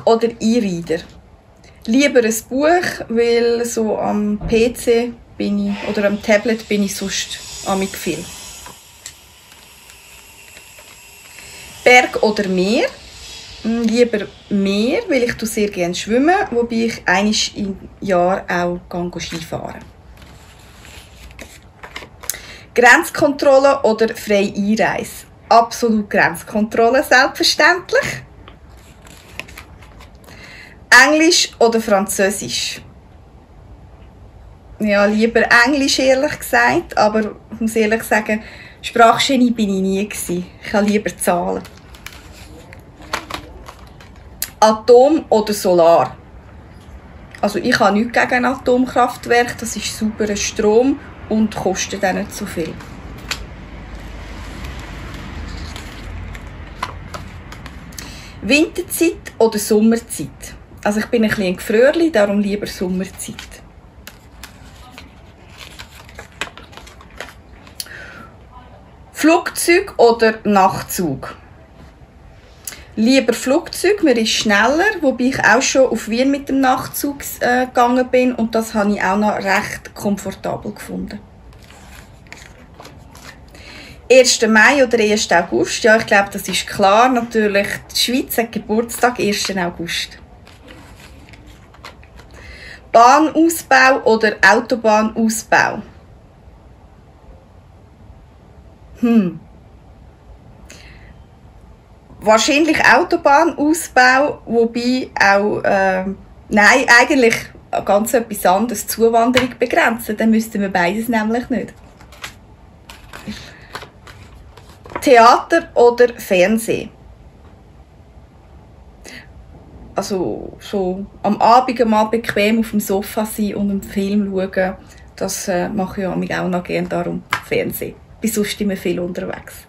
oder E-Reader? Lieber ein Buch, weil so am PC bin ich, oder am Tablet bin ich sonst amig viel. Berg oder Meer? Lieber Meer, weil ich sehr gerne schwimmen, wobei ich einmal im Jahr auch Skifahren. Grenzkontrolle oder freie Einreise? Absolut Grenzkontrolle, selbstverständlich. Englisch oder Französisch? Ja, lieber Englisch, ehrlich gesagt, aber ich muss ehrlich sagen, Sprachgenie bin ich nie gewesen. Ich kann lieber Zahlen. Atom oder Solar? Also ich habe nichts gegen ein Atomkraftwerk, das ist sauberer Strom und kostet auch nicht so viel. Winterzeit oder Sommerzeit? Also ich bin ein bisschen ein Gefrierli, darum lieber Sommerzeit. Flugzeug oder Nachtzug? Lieber Flugzeug, mir ist schneller, wobei ich auch schon auf Wien mit dem Nachtzug gegangen bin und das habe ich auch noch recht komfortabel gefunden. 1. Mai oder 1. August? Ja, ich glaube, das ist klar. Natürlich, die Schweiz hat Geburtstag 1. August. Bahnausbau oder Autobahnausbau? Wahrscheinlich Autobahnausbau, wobei auch, nein, eigentlich ganz etwas anderes, Zuwanderung begrenzen, dann müssten wir beides nämlich nicht. Theater oder Fernsehen? Also so am Abend mal bequem auf dem Sofa sein und einen Film schauen, das mache ich auch noch gerne, darum Fernsehen. Ich bin sonst immer viel unterwegs.